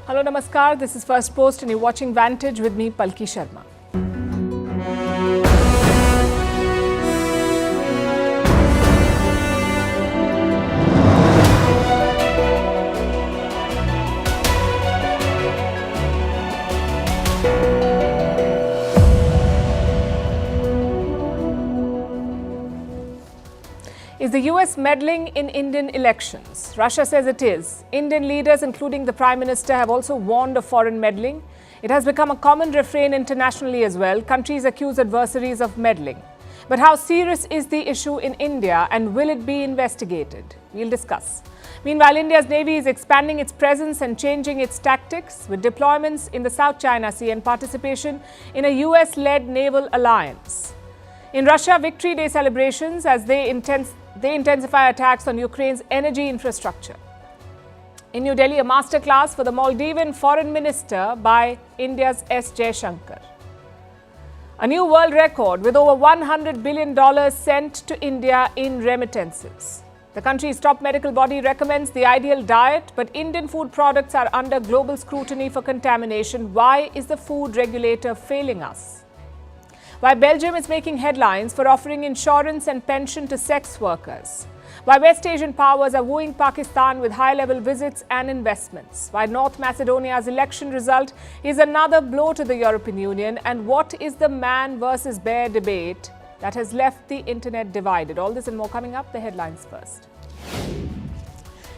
Hello, Namaskar. This is Firstpost and you're watching Vantage with me, Palki Sharma. Is the US meddling in Indian elections? Russia says it is. Indian leaders, including the Prime Minister, have also warned of foreign meddling. It has become a common refrain internationally as well. Countries accuse adversaries of meddling. But how serious is the issue in India and will it be investigated? We'll discuss. Meanwhile, India's Navy is expanding its presence and changing its tactics with deployments in the South China Sea and participation in a US-led naval alliance. In Russia, Victory Day celebrations as they intensify attacks on Ukraine's energy infrastructure. In New Delhi, a masterclass for the Maldivian foreign minister by India's S. Jaishankar. A new world record with over $100 billion sent to India in remittances. The country's top medical body recommends the ideal diet, but Indian food products are under global scrutiny for contamination. Why is the food regulator failing us? Why Belgium is making headlines for offering insurance and pension to sex workers. Why West Asian powers are wooing Pakistan with high-level visits and investments. Why North Macedonia's election result is another blow to the European Union. And what is the man versus bear debate that has left the internet divided? All this and more coming up. The headlines first.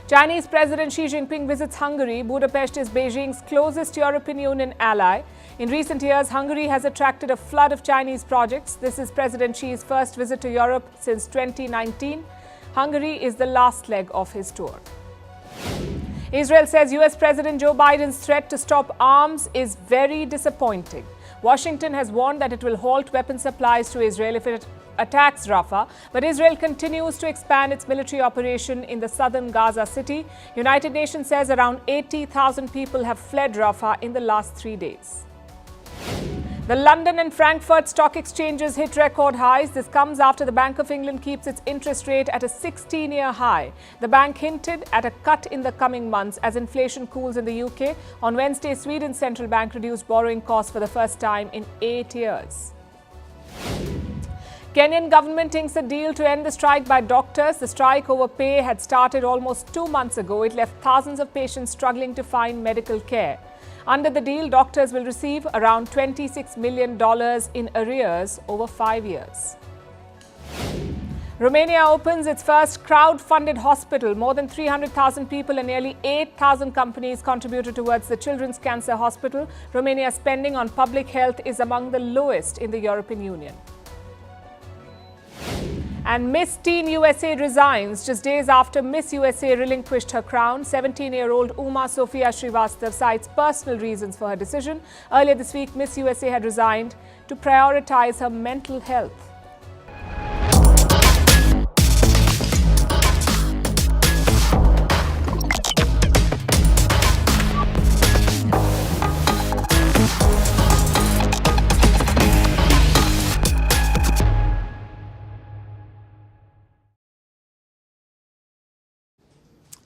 Chinese President Xi Jinping visits Hungary. Budapest is Beijing's closest European Union ally. In recent years, Hungary has attracted a flood of Chinese projects. This is President Xi's first visit to Europe since 2019. Hungary is the last leg of his tour. Israel says US President Joe Biden's threat to stop arms is very disappointing. Washington has warned that it will halt weapon supplies to Israel if it attacks Rafah, but Israel continues to expand its military operation in the southern Gaza city. United Nations says around 80,000 people have fled Rafah in the last 3 days. The London and Frankfurt stock exchanges hit record highs. This comes after the Bank of England keeps its interest rate at a 16-year high. The bank hinted at a cut in the coming months as inflation cools in the UK. On Wednesday, Sweden's central bank reduced borrowing costs for the first time in 8 years. Kenyan government inks a deal to end the strike by doctors. The strike over pay had started almost 2 months ago. It left thousands of patients struggling to find medical care. Under the deal, doctors will receive around $26 million in arrears over 5 years. Romania opens its first crowd-funded hospital. More than 300,000 people and nearly 8,000 companies contributed towards the Children's Cancer Hospital. Romania's spending on public health is among the lowest in the European Union. And Miss Teen USA resigns just days after Miss USA relinquished her crown. 17-year-old Uma Sofia Srivastav cites personal reasons for her decision. Earlier this week, Miss USA had resigned to prioritize her mental health.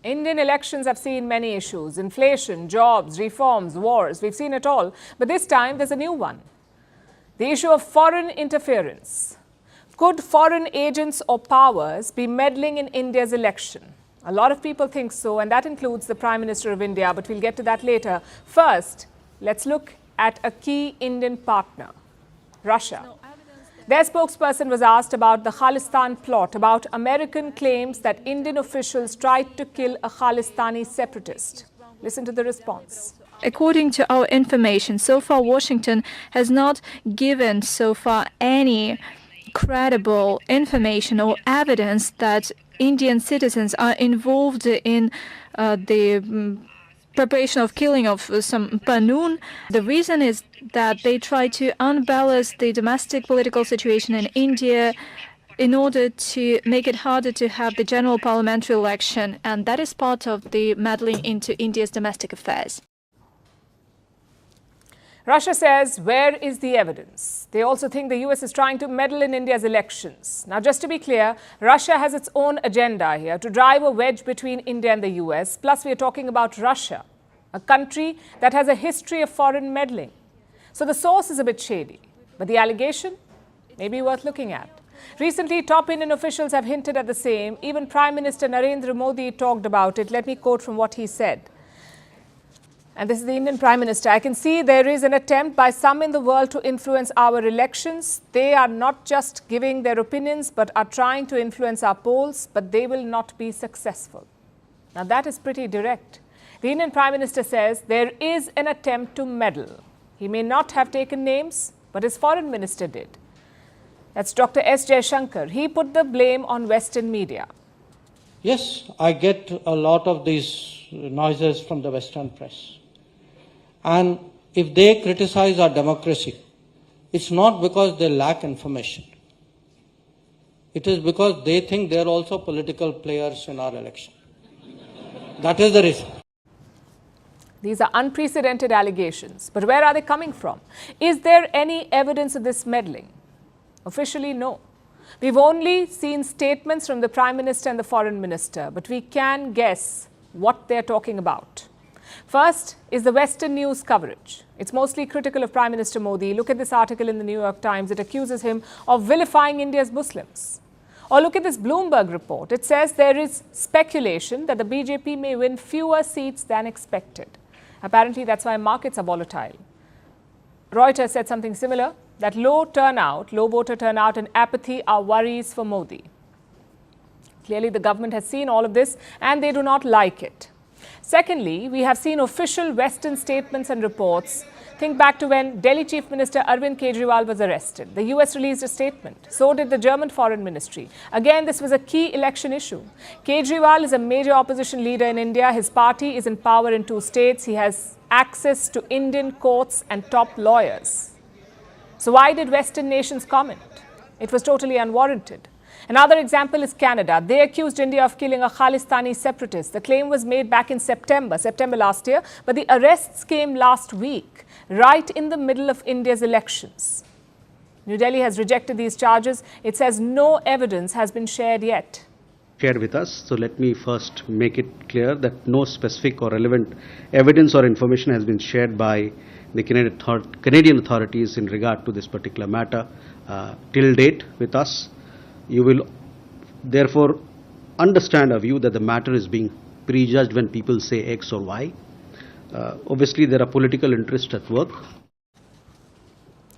Indian elections have seen many issues: inflation, jobs, reforms, wars. We've seen it all. But this time there's a new one. The issue of foreign interference. Could foreign agents or powers be meddling in India's election? A lot of people think so, and that includes the Prime Minister of India, but we'll get to that later. First, let's look at a key Indian partner, Russia. Their spokesperson was asked about the Khalistan plot, about American claims that Indian officials tried to kill a Khalistani separatist. Listen to the response. According to our information, so far Washington has not given so far any credible information or evidence that Indian citizens are involved in the preparation of killing of some Panoon. The reason is that they try to unbalance the domestic political situation in India in order to make it harder to have the general parliamentary election, and that is part of the meddling into India's domestic affairs. Russia says, where is the evidence? They also think the US is trying to meddle in India's elections. Now, just to be clear, Russia has its own agenda here to drive a wedge between India and the US. Plus, we are talking about Russia. a country that has a history of foreign meddling. So the source is a bit shady, but the allegation may be worth looking at. Recently, top Indian officials have hinted at the same. Even Prime Minister Narendra Modi talked about it. Let me quote from what he said. And this is the Indian Prime Minister. I can see there is an attempt by some in the world to influence our elections. They are not just giving their opinions, but are trying to influence our polls, but they will not be successful. Now, that is pretty direct. The Indian Prime Minister says there is an attempt to meddle. He may not have taken names, but his foreign minister did. That's Dr. S. Jaishankar. He put the blame on Western media. Yes, I get a lot of these noises from the Western press. And if they criticize our democracy, it's not because they lack information. It is because they think they're also political players in our election. That is the reason. These are unprecedented allegations. But where are they coming from? Is there any evidence of this meddling? Officially, no. We've only seen statements from the Prime Minister and the Foreign Minister, but we can guess what they're talking about. First is the Western news coverage. It's mostly critical of Prime Minister Modi. Look at this article in the New York Times. It accuses him of vilifying India's Muslims. Or look at this Bloomberg report. It says there is speculation that the BJP may win fewer seats than expected. Apparently, that's why markets are volatile. Reuters said something similar, that low voter turnout and apathy are worries for Modi. Clearly, the government has seen all of this and they do not like it. Secondly, we have seen official Western statements and reports. Think back to when Delhi Chief Minister Arvind Kejriwal was arrested. The US released a statement. So did the German Foreign Ministry. Again, this was a key election issue. Kejriwal is a major opposition leader in India. His party is in power in 2 states. He has access to Indian courts and top lawyers. So why did Western nations comment? It was totally unwarranted. Another example is Canada. They accused India of killing a Khalistani separatist. The claim was made back in September last year, but the arrests came last week, right in the middle of India's elections. New Delhi has rejected these charges. It says no evidence has been shared yet. Shared with us. So let me first make it clear that no specific or relevant evidence or information has been shared by the Canadian authorities in regard to this particular matter till date with us. You will therefore understand our view that the matter is being prejudged when people say X or Y. Obviously, there are political interests at work.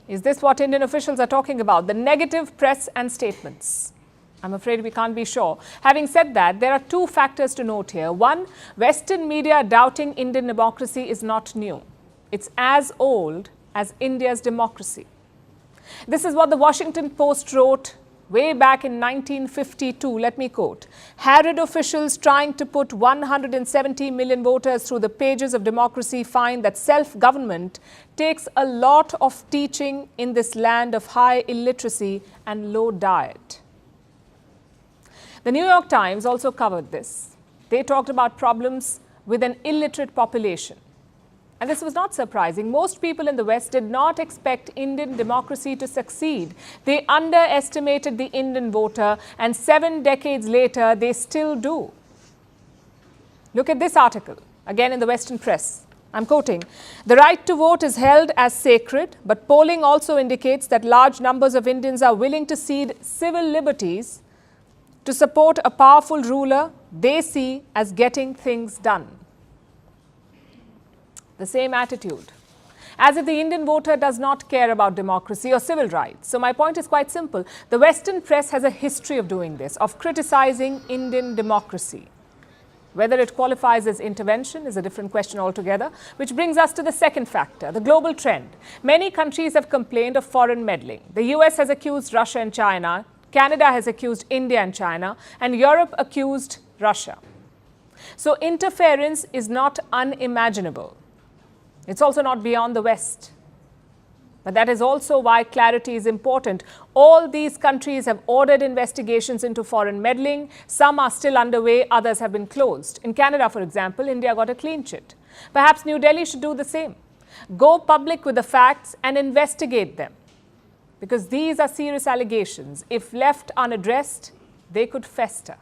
Is this what Indian officials are talking about? The negative press and statements? I'm afraid we can't be sure. Having said that, there are 2 factors to note here. One, Western media doubting Indian democracy is not new. It's as old as India's democracy. This is what the Washington Post wrote way back in 1952. Let me quote. Harried officials trying to put 170 million voters through the pages of democracy find that self-government takes a lot of teaching in this land of high illiteracy and low diet. The New York Times also covered this. They talked about problems with an illiterate population. And this was not surprising. Most people in the West did not expect Indian democracy to succeed. They underestimated the Indian voter, and 7 decades later, they still do. Look at this article, again in the Western press. I'm quoting, "The right to vote is held as sacred, but polling also indicates that large numbers of Indians are willing to cede civil liberties to support a powerful ruler they see as getting things done." The same attitude, as if the Indian voter does not care about democracy or civil rights. So my point is quite simple. The Western press has a history of doing this, of criticizing Indian democracy. Whether it qualifies as intervention is a different question altogether, which brings us to the second factor, the global trend. Many countries have complained of foreign meddling. The US has accused Russia and China, Canada has accused India and China, and Europe accused Russia. So interference is not unimaginable. It's also not beyond the West. But that is also why clarity is important. All these countries have ordered investigations into foreign meddling. Some are still underway, others have been closed. In Canada, for example, India got a clean chit. Perhaps New Delhi should do the same. Go public with the facts and investigate them. Because these are serious allegations. If left unaddressed, they could fester.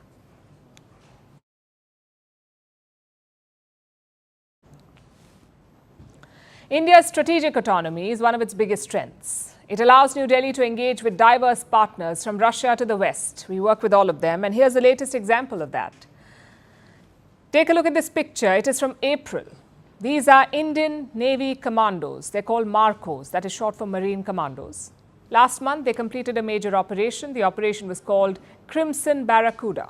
India's strategic autonomy is one of its biggest strengths. It allows New Delhi to engage with diverse partners from Russia to the West. We work with all of them, and here's the latest example of that. Take a look at this picture. It is from April. These are Indian Navy commandos. They're called MARCOs, that is short for Marine Commandos. Last month, they completed a major operation. The operation was called Crimson Barracuda.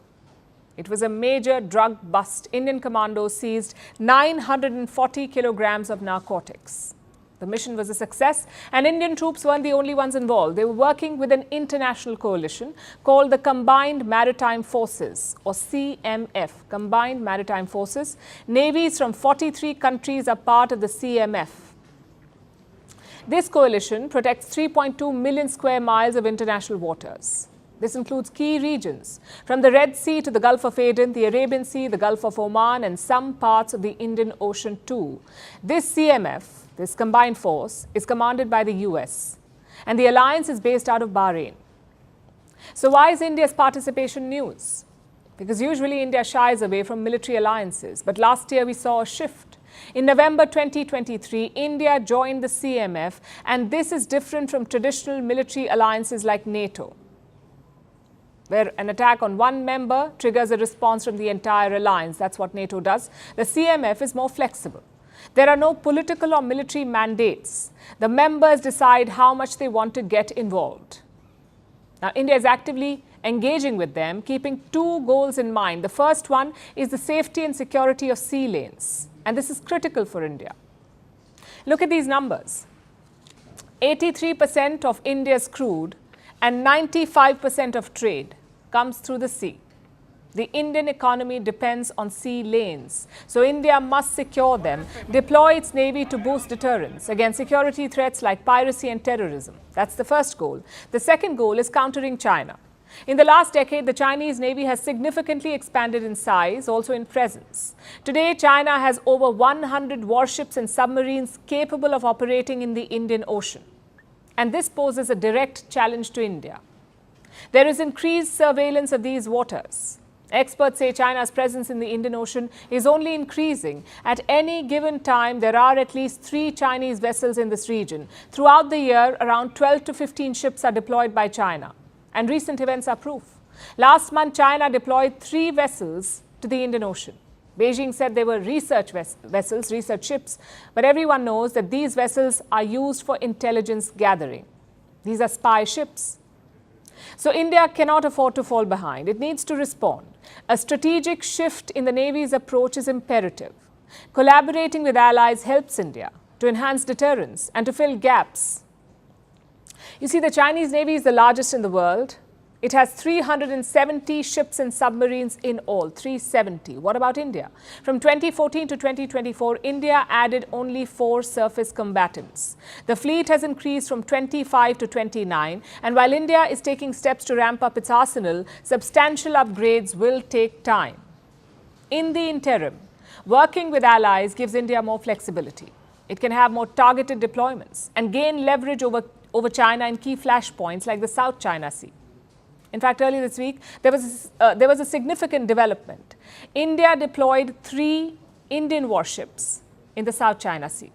It was a major drug bust. Indian commandos seized 940 kilograms of narcotics. The mission was a success, and Indian troops weren't the only ones involved. They were working with an international coalition called the Combined Maritime Forces, or CMF, Combined Maritime Forces. Navies from 43 countries are part of the CMF. This coalition protects 3.2 million square miles of international waters. This includes key regions from the Red Sea to the Gulf of Aden, the Arabian Sea, the Gulf of Oman, and some parts of the Indian Ocean too. This CMF, this combined force, is commanded by the US, and the alliance is based out of Bahrain. So why is India's participation news? Because usually India shies away from military alliances, but last year we saw a shift. In November 2023, India joined the CMF, and this is different from traditional military alliances like NATO, where an attack on one member triggers a response from the entire alliance. That's what NATO does. The CMF is more flexible. There are no political or military mandates. The members decide how much they want to get involved. Now, India is actively engaging with them, keeping two goals in mind. The first one is the safety and security of sea lanes, and this is critical for India. Look at these numbers. 83% of India's crude and 95% of trade comes through the sea. The Indian economy depends on sea lanes, so India must secure them, deploy its navy to boost deterrence against security threats like piracy and terrorism. That's the first goal. The second goal is countering China. In the last decade, the Chinese Navy has significantly expanded in size, also in presence. Today, China has over 100 warships and submarines capable of operating in the Indian Ocean. And this poses a direct challenge to India. There is increased surveillance of these waters. Experts say China's presence in the Indian Ocean is only increasing. At any given time, there are at least 3 Chinese vessels in this region. Throughout the year, around 12 to 15 ships are deployed by China. And recent events are proof. Last month, China deployed 3 vessels to the Indian Ocean. Beijing said they were research vessels, research ships, but everyone knows that these vessels are used for intelligence gathering. These are spy ships. So India cannot afford to fall behind. It needs to respond. A strategic shift in the Navy's approach is imperative. Collaborating with allies helps India to enhance deterrence and to fill gaps. You see, the Chinese Navy is the largest in the world. It has 370 ships and submarines in all, 370. What about India? From 2014 to 2024, India added only 4 surface combatants. The fleet has increased from 25 to 29, and while India is taking steps to ramp up its arsenal, substantial upgrades will take time. In the interim, working with allies gives India more flexibility. It can have more targeted deployments and gain leverage over China in key flashpoints like the South China Sea. In fact, earlier this week, there was a significant development. India deployed 3 Indian warships in the South China Sea: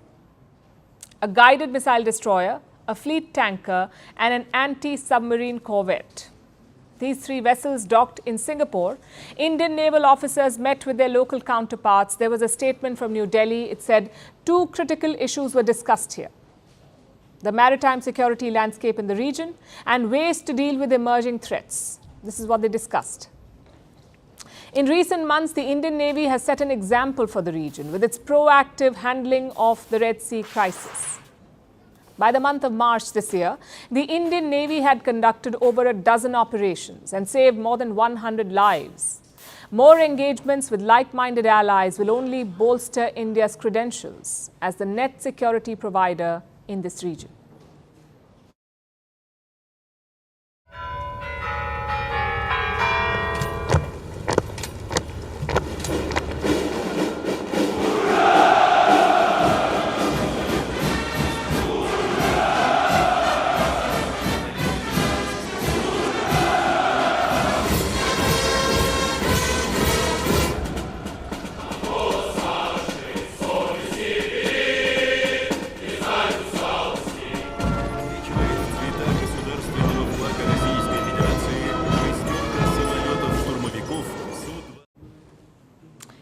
a guided missile destroyer, a fleet tanker, and an anti-submarine corvette. These 3 vessels docked in Singapore. Indian naval officers met with their local counterparts. There was a statement from New Delhi. It said 2 critical issues were discussed here: the maritime security landscape in the region, and ways to deal with emerging threats. This is what they discussed. In recent months, the Indian Navy has set an example for the region with its proactive handling of the Red Sea crisis. By the month of March this year, the Indian Navy had conducted over a dozen operations and saved more than 100 lives. More engagements with like-minded allies will only bolster India's credentials as the net security provider in this region.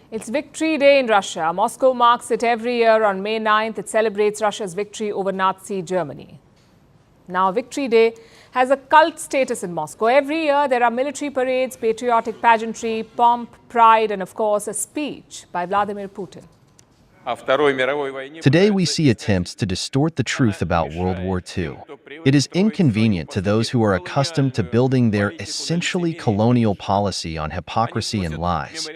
It's Victory Day in Russia. Moscow marks it every year on May 9th. It celebrates Russia's victory over Nazi Germany. Now, Victory Day has a cult status in Moscow. Every year, there are military parades, patriotic pageantry, pomp, pride, and of course, a speech by Vladimir Putin. Today we see attempts to distort the truth about World War II. It is inconvenient to those who are accustomed to building their essentially colonial policy on hypocrisy and lies.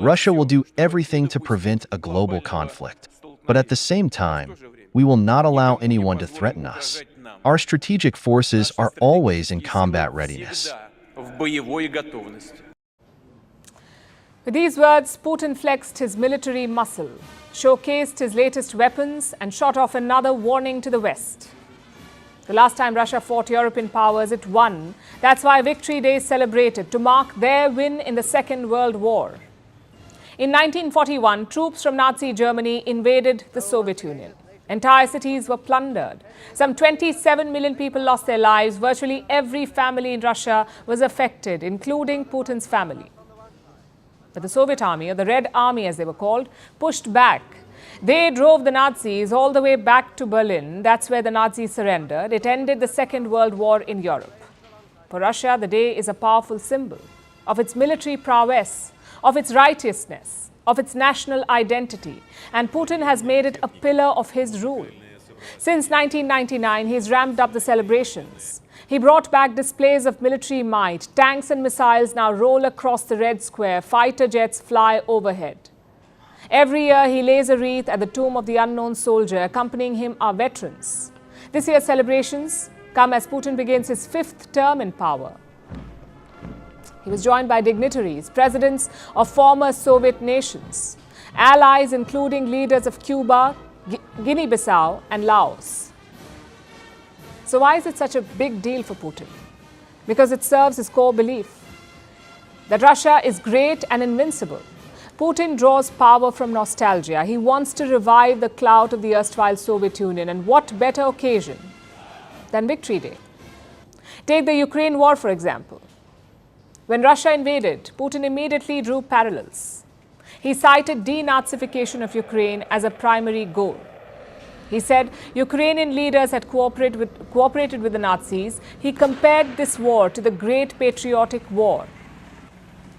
Russia will do everything to prevent a global conflict. But at the same time, we will not allow anyone to threaten us. Our strategic forces are always in combat readiness. With these words, Putin flexed his military muscle, showcased his latest weapons, and shot off another warning to the West. The last time Russia fought European powers, it won. That's why Victory Day is celebrated, to mark their win in the Second World War. In 1941, troops from Nazi Germany invaded the Soviet Union. Entire cities were plundered. Some 27 million people lost their lives. Virtually every family in Russia was affected, including Putin's family. But the Soviet army, or the Red Army as they were called, pushed back. They drove the Nazis all the way back to Berlin. That's where the Nazis surrendered. It ended the Second World War in Europe. For Russia, the day is a powerful symbol of its military prowess, of its righteousness, of its national identity. And Putin has made it a pillar of his rule. Since 1999, he's ramped up the celebrations. He brought back displays of military might. Tanks and missiles now roll across the Red Square. Fighter jets fly overhead. Every year, he lays a wreath at the tomb of the unknown soldier. Accompanying him are veterans. This year's celebrations come as Putin begins his 5th term in power. He was joined by dignitaries, presidents of former Soviet nations, allies including leaders of Cuba, Guinea-Bissau and Laos. So why is it such a big deal for Putin? Because it serves his core belief that Russia is great and invincible. Putin draws power from nostalgia. He wants to revive the clout of the erstwhile Soviet Union. And what better occasion than Victory Day? Take the Ukraine war, for example. When Russia invaded, Putin immediately drew parallels. He cited denazification of Ukraine as a primary goal. He said Ukrainian leaders had cooperated with the Nazis. He compared this war to the Great Patriotic War.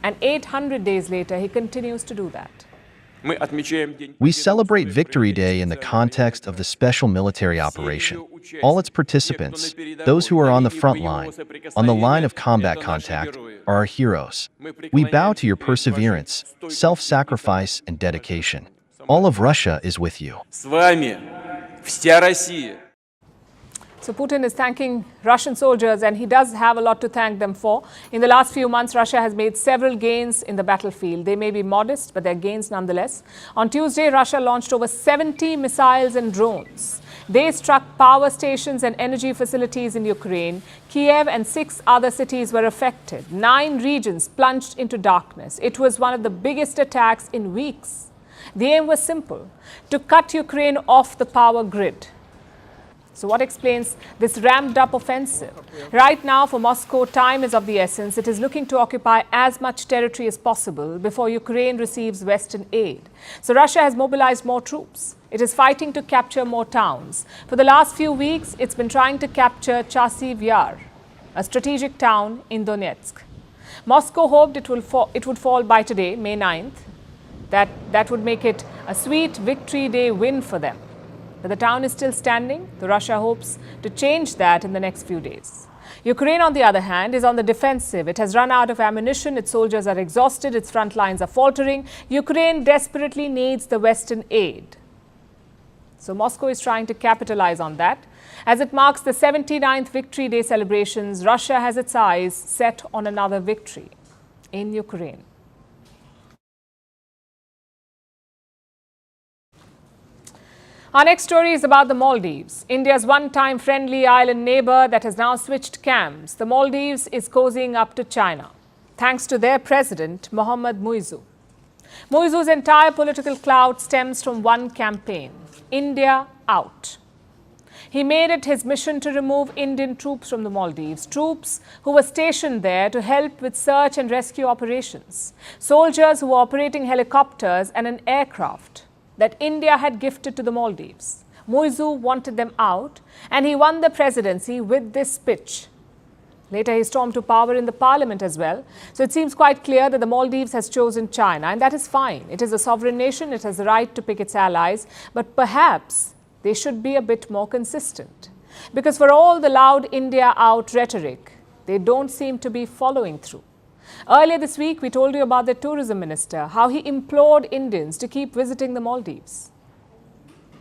And 800 days later, he continues to do that. We celebrate Victory Day in the context of the special military operation. All its participants, those who are on the front line, on the line of combat contact, are our heroes. We bow to your perseverance, self-sacrifice, and dedication. All of Russia is with you. So Putin is thanking Russian soldiers, and he does have a lot to thank them for. In the last few months, Russia has made several gains in the battlefield. They may be modest, but they're gains nonetheless. On Tuesday, Russia launched over 70 missiles and drones. They struck power stations and energy facilities in Ukraine. Kiev and 6 other cities were affected. 9 regions plunged into darkness. It was one of the biggest attacks in weeks. The aim was simple: to cut Ukraine off the power grid. So what explains this ramped up offensive? Right now, for Moscow, time is of the essence. It is looking to occupy as much territory as possible before Ukraine receives Western aid. So Russia has mobilized more troops. It is fighting to capture more towns. For the last few weeks, it's been trying to capture Chasiv Yar, a strategic town in Donetsk. Moscow hoped it would fall by today, May 9th. That would make it a sweet Victory Day win for them. But the town is still standing. The Russia hopes to change that in the next few days. Ukraine, on the other hand, is on the defensive. It has run out of ammunition. Its soldiers are exhausted. Its front lines are faltering. Ukraine desperately needs the Western aid. So Moscow is trying to capitalize on that. As it marks the 79th Victory Day celebrations, Russia has its eyes set on another victory in Ukraine. Our next story is about the Maldives, India's one-time friendly island neighbor that has now switched camps. The Maldives is cozying up to China, thanks to their president, Mohammad Muizzu. Muizzu's entire political clout stems from one campaign: India out. He made it his mission to remove Indian troops from the Maldives, troops who were stationed there to help with search and rescue operations, soldiers who were operating helicopters and an aircraft that India had gifted to the Maldives. Muizu wanted them out, and he won the presidency with this speech. Later, he stormed to power in the parliament as well. So it seems quite clear that the Maldives has chosen China, and that is fine. It is a sovereign nation. It has the right to pick its allies. But perhaps they should be a bit more consistent. Because for all the loud India out rhetoric, they don't seem to be following through. Earlier this week, we told you about the tourism minister, how he implored Indians to keep visiting the Maldives.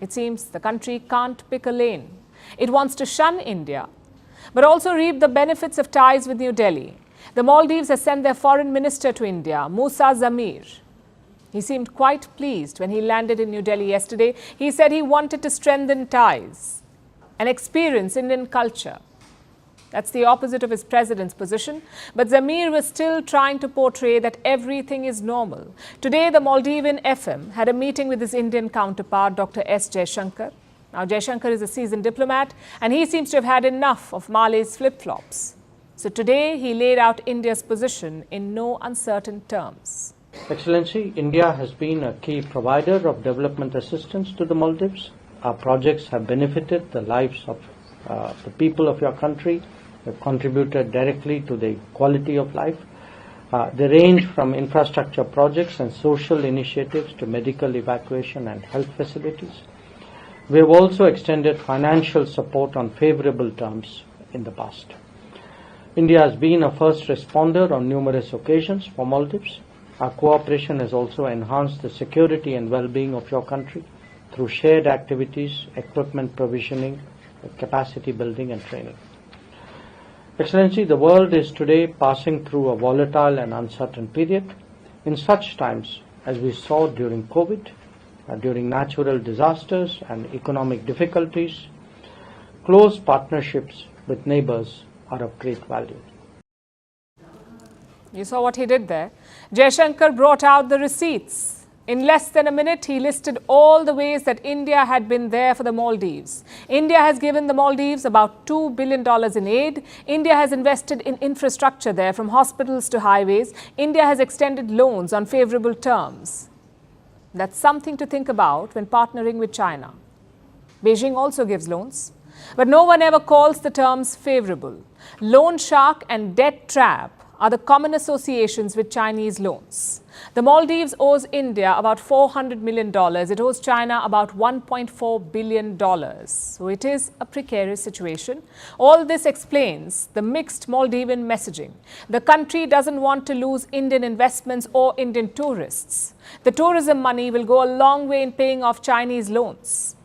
It seems the country can't pick a lane. It wants to shun India, but also reap the benefits of ties with New Delhi. The Maldives has sent their foreign minister to India, Musa Zamir. He seemed quite pleased when he landed in New Delhi yesterday. He said he wanted to strengthen ties and experience Indian culture. That's the opposite of his president's position. But Zamir was still trying to portray that everything is normal. Today, the Maldivian FM had a meeting with his Indian counterpart, Dr. S. Jaishankar. Now, Jaishankar is a seasoned diplomat, and he seems to have had enough of Mali's flip-flops. So today, he laid out India's position in no uncertain terms. Excellency, India has been a key provider of development assistance to the Maldives. Our projects have benefited the lives of the people of your country. They've contributed directly to the quality of life. They range from infrastructure projects and social initiatives to medical evacuation and health facilities. We have also extended financial support on favorable terms in the past. India has been a first responder on numerous occasions for Maldives. Our cooperation has also enhanced the security and well-being of your country through shared activities, equipment provisioning, capacity building and training. Excellency, the world is today passing through a volatile and uncertain period. In such times as we saw during COVID, during natural disasters and economic difficulties, close partnerships with neighbors are of great value. You saw what he did there. Jaishankar brought out the receipts. In less than a minute, he listed all the ways that India had been there for the Maldives. India has given the Maldives about $2 billion in aid. India has invested in infrastructure there, from hospitals to highways. India has extended loans on favorable terms. That's something to think about when partnering with China. Beijing also gives loans, but no one ever calls the terms favorable. Loan shark and debt trap are the common associations with Chinese loans. The Maldives owes India about $400 million. It owes China about $1.4 billion. So it is a precarious situation. All this explains the mixed Maldivian messaging. The country doesn't want to lose Indian investments or Indian tourists. The tourism money will go a long way in paying off Chinese loans.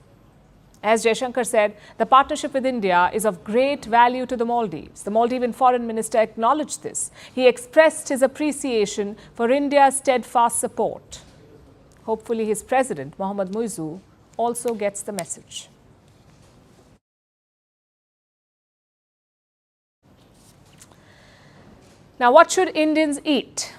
As Jaishankar said, the partnership with India is of great value to the Maldives. The Maldivian foreign minister acknowledged this. He expressed his appreciation for India's steadfast support. Hopefully, his president, Mohammad Muizu, also gets the message. Now, what should Indians eat?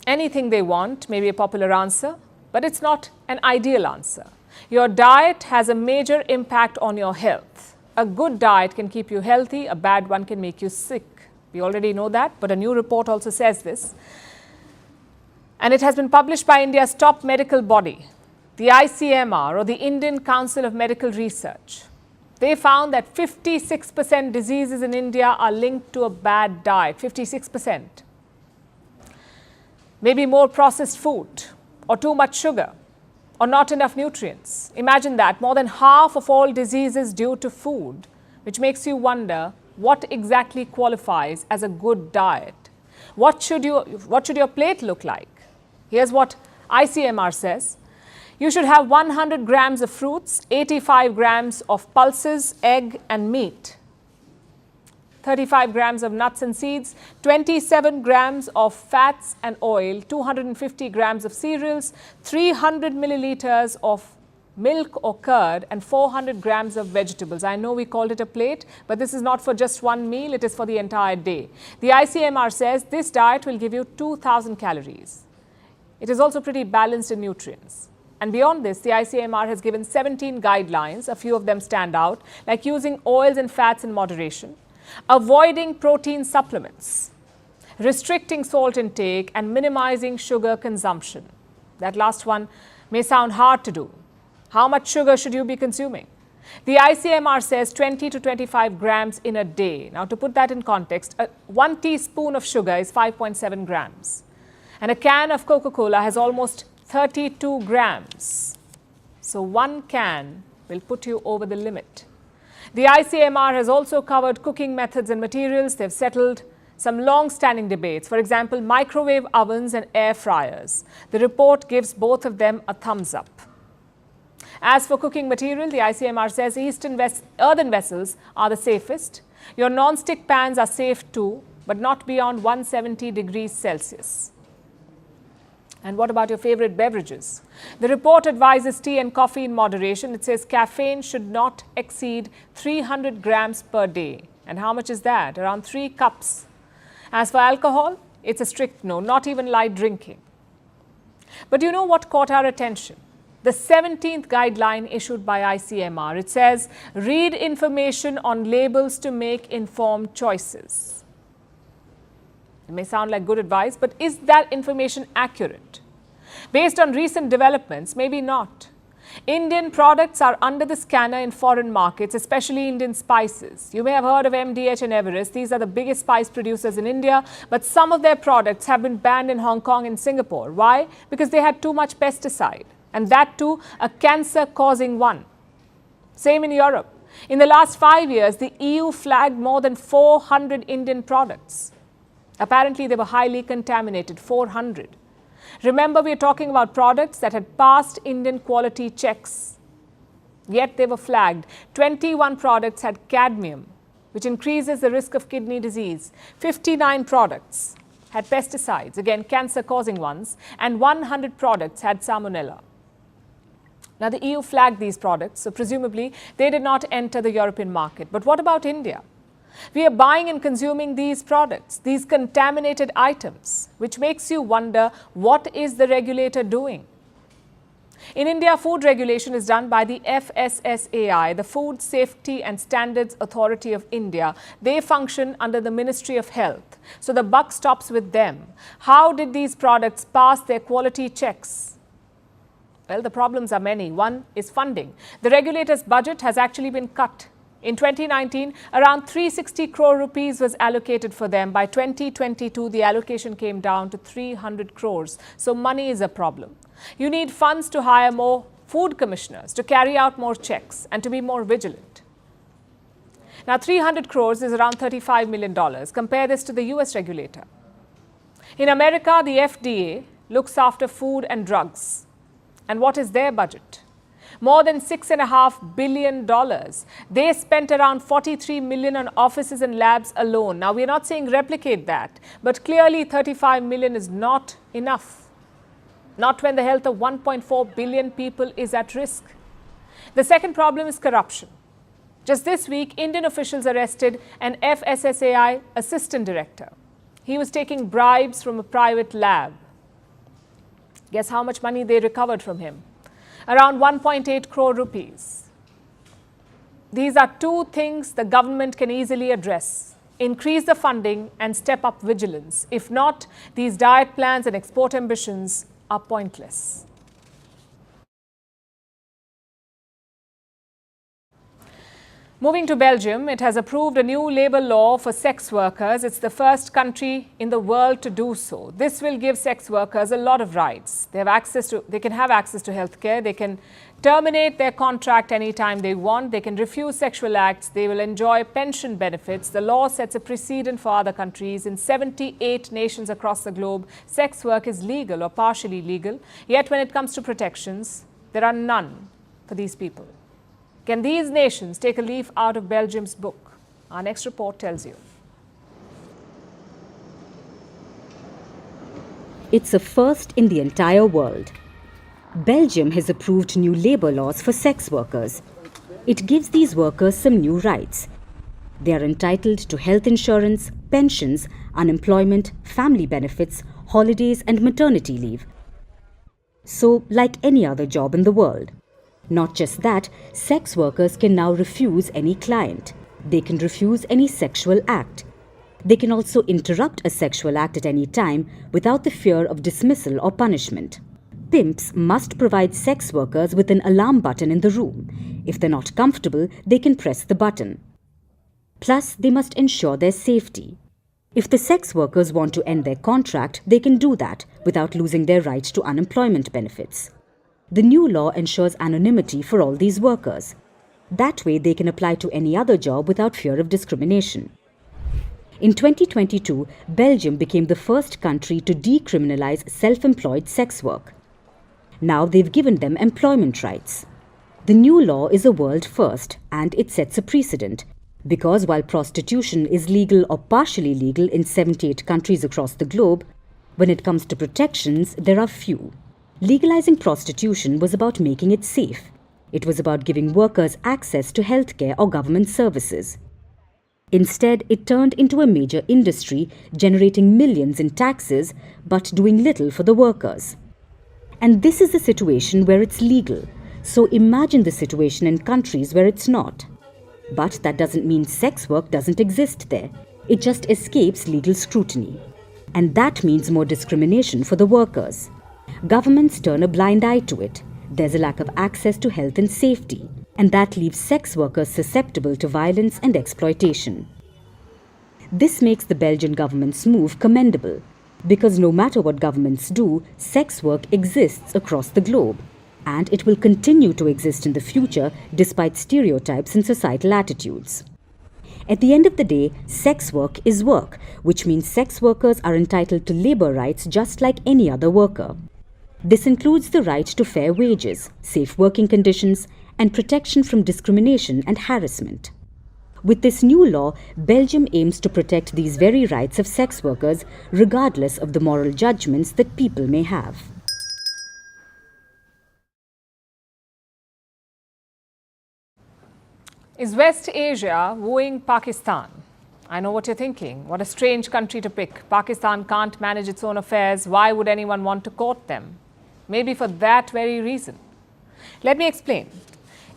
Anything they want may be a popular answer, but it's not an ideal answer. Your diet has a major impact on your health. A good diet can keep you healthy, a bad one can make you sick. We already know that, but a new report also says this. And it has been published by India's top medical body, the ICMR, or the Indian Council of Medical Research. They found that 56% diseases in India are linked to a bad diet, 56%. Maybe more processed food, or too much sugar, or not enough nutrients. Imagine that, more than half of all diseases due to food, which makes you wonder what exactly qualifies as a good diet. What should your plate look like? Here's what ICMR says. You should have 100 grams of fruits, 85 grams of pulses, egg and meat, 35 grams of nuts and seeds, 27 grams of fats and oil, 250 grams of cereals, 300 milliliters of milk or curd, and 400 grams of vegetables. I know we called it a plate, but this is not for just one meal, it is for the entire day. The ICMR says this diet will give you 2,000 calories. It is also pretty balanced in nutrients. And beyond this, the ICMR has given 17 guidelines. A few of them stand out, like using oils and fats in moderation, avoiding protein supplements, restricting salt intake, and minimizing sugar consumption. That last one may sound hard to do. How much sugar should you be consuming? The ICMR says 20 to 25 grams in a day. Now, to put that in context, 1 teaspoon of sugar is 5.7 grams. And a can of Coca-Cola has almost 32 grams. So, one can will put you over the limit. The ICMR has also covered cooking methods and materials. They've settled some long-standing debates. For example, microwave ovens and air fryers. The report gives both of them a thumbs up. As for cooking material, the ICMR says earthen vessels are the safest. Your non-stick pans are safe too, but not beyond 170 degrees Celsius. And what about your favorite beverages? The report advises tea and coffee in moderation. It says caffeine should not exceed 300 grams per day. And how much is that? Around 3 cups. As for alcohol, it's a strict no, not even light drinking. But you know what caught our attention? The 17th guideline issued by ICMR. It says, read information on labels to make informed choices. It may sound like good advice, but is that information accurate? Based on recent developments, maybe not. Indian products are under the scanner in foreign markets, especially Indian spices. You may have heard of MDH and Everest. These are the biggest spice producers in India, but some of their products have been banned in Hong Kong and Singapore. Why? Because they had too much pesticide. And that too, a cancer-causing one. Same in Europe. In the last 5 years, the EU flagged more than 400 Indian products. Apparently, they were highly contaminated, 400. Remember, we are talking about products that had passed Indian quality checks. Yet they were flagged. 21 products had cadmium, which increases the risk of kidney disease. 59 products had pesticides, again cancer-causing ones, and 100 products had salmonella. Now, the EU flagged these products, so presumably they did not enter the European market. But what about India? We are buying and consuming these products, these contaminated items, which makes you wonder, what is the regulator doing? In India, food regulation is done by the FSSAI, the Food Safety and Standards Authority of India. They function under the Ministry of Health. So the buck stops with them. How did these products pass their quality checks? Well, the problems are many. One is funding. The regulator's budget has actually been cut. In 2019, around 360 crore rupees was allocated for them. By 2022, the allocation came down to 300 crores. So money is a problem. You need funds to hire more food commissioners, to carry out more checks, and to be more vigilant. Now, 300 crores is around $35 million. Compare this to the US regulator. In America, the FDA looks after food and drugs. And what is their budget? More than $6.5 billion. They spent around $43 million on offices and labs alone. Now, we're not saying replicate that, but clearly $35 million is not enough. Not when the health of 1.4 billion people is at risk. The second problem is corruption. Just this week, Indian officials arrested an FSSAI assistant director. He was taking bribes from a private lab. Guess how much money they recovered from him? Around 1.8 crore rupees. These are two things the government can easily address. Increase the funding and step up vigilance. If not, these diet plans and export ambitions are pointless. Moving to Belgium, it has approved a new labour law for sex workers. It's the first country in the world to do so. This will give sex workers a lot of rights. They can have access to healthcare. They can terminate their contract anytime they want. They can refuse sexual acts. They will enjoy pension benefits. The law sets a precedent for other countries. In 78 nations across the globe, sex work is legal or partially legal. Yet when it comes to protections, there are none for these people. Can these nations take a leaf out of Belgium's book? Our next report tells you. It's a first in the entire world. Belgium has approved new labour laws for sex workers. It gives these workers some new rights. They are entitled to health insurance, pensions, unemployment, family benefits, holidays and maternity leave. So, like any other job in the world. Not just that, sex workers can now refuse any client. They can refuse any sexual act. They can also interrupt a sexual act at any time without the fear of dismissal or punishment. Pimps must provide sex workers with an alarm button in the room. If they're not comfortable, they can press the button. Plus, they must ensure their safety. If the sex workers want to end their contract, they can do that without losing their right to unemployment benefits. The new law ensures anonymity for all these workers. That way, they can apply to any other job without fear of discrimination. In 2022, Belgium became the first country to decriminalize self-employed sex work. Now they've given them employment rights. The new law is a world first, and it sets a precedent. Because while prostitution is legal or partially legal in 78 countries across the globe, when it comes to protections, there are few. Legalizing prostitution was about making it safe. It was about giving workers access to healthcare or government services. Instead, it turned into a major industry, generating millions in taxes, but doing little for the workers. And this is the situation where it's legal. So imagine the situation in countries where it's not. But that doesn't mean sex work doesn't exist there. It just escapes legal scrutiny. And that means more discrimination for the workers. Governments turn a blind eye to it. There's a lack of access to health and safety. And that leaves sex workers susceptible to violence and exploitation. This makes the Belgian government's move commendable. Because no matter what governments do, sex work exists across the globe. And it will continue to exist in the future despite stereotypes and societal attitudes. At the end of the day, sex work is work, which means sex workers are entitled to labor rights just like any other worker. This includes the right to fair wages, safe working conditions, and protection from discrimination and harassment. With this new law, Belgium aims to protect these very rights of sex workers regardless of the moral judgments that people may have. Is West Asia wooing Pakistan? I know what you're thinking. What a strange country to pick. Pakistan can't manage its own affairs. Why would anyone want to court them? Maybe for that very reason. Let me explain.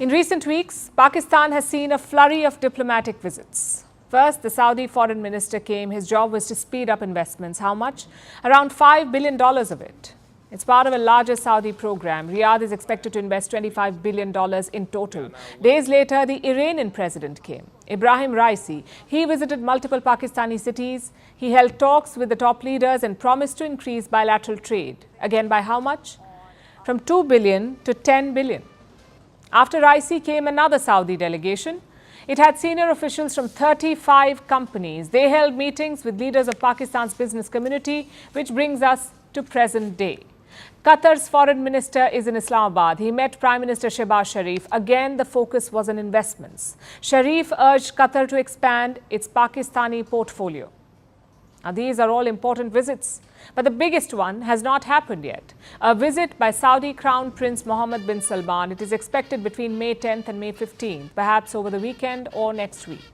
In recent weeks, Pakistan has seen a flurry of diplomatic visits. First, the Saudi foreign minister came. His job was to speed up investments. How much? Around $5 billion of it. It's part of a larger Saudi program. Riyadh is expected to invest $25 billion in total. Days later, the Iranian president came, Ibrahim Raisi. He visited multiple Pakistani cities. He held talks with the top leaders and promised to increase bilateral trade. Again, by how much? From $2 billion to $10 billion. After Raisi came another Saudi delegation. It had senior officials from 35 companies. They held meetings with leaders of Pakistan's business community, which brings us to present day. Qatar's foreign minister is in Islamabad. He met Prime Minister Shehbaz Sharif. Again, the focus was on investments. Sharif urged Qatar to expand its Pakistani portfolio. Now, these are all important visits. But the biggest one has not happened yet. A visit by Saudi Crown Prince Mohammed bin Salman. It is expected between May 10th and May 15th, perhaps over the weekend or next week.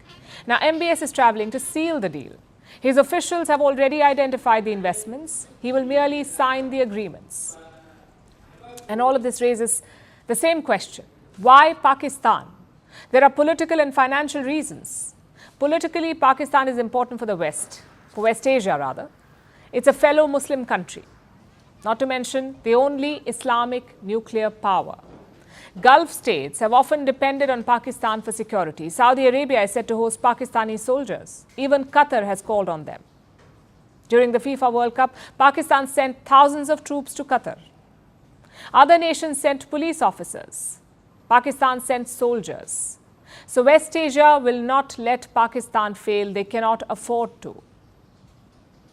Now, MBS is traveling to seal the deal. His officials have already identified the investments. He will merely sign the agreements. And all of this raises the same question. Why Pakistan? There are political and financial reasons. Politically, Pakistan is important for the West, for West Asia rather. It's a fellow Muslim country, not to mention the only Islamic nuclear power. Gulf states have often depended on Pakistan for security. Saudi Arabia is set to host Pakistani soldiers. Even Qatar has called on them. During the FIFA World Cup, Pakistan sent thousands of troops to Qatar. Other nations sent police officers. Pakistan sent soldiers. So West Asia will not let Pakistan fail. They cannot afford to.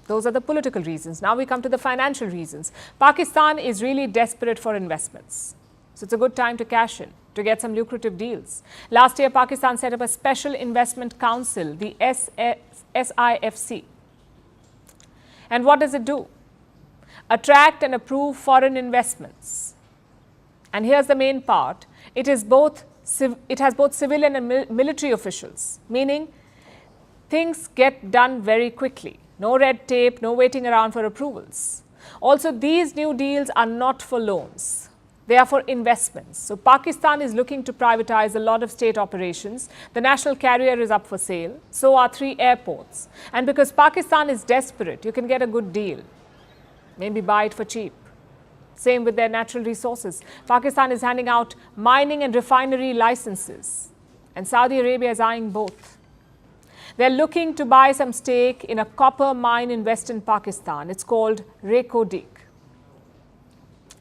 Those are the political reasons. Now we come to the financial reasons. Pakistan is really desperate for investments. So it's a good time to cash in, to get some lucrative deals. Last year, Pakistan set up a Special Investment Council, the SIFC. And what does it do? Attract and approve foreign investments. And here's the main part. It has both civilian and military officials, meaning things get done very quickly. No red tape, no waiting around for approvals. Also, these new deals are not for loans. They are for investments. So Pakistan is looking to privatize a lot of state operations. The national carrier is up for sale. So are 3 airports. And because Pakistan is desperate, you can get a good deal. Maybe buy it for cheap. Same with their natural resources. Pakistan is handing out mining and refinery licenses. And Saudi Arabia is eyeing both. They're looking to buy some stake in a copper mine in western Pakistan. It's called Reko-Dik.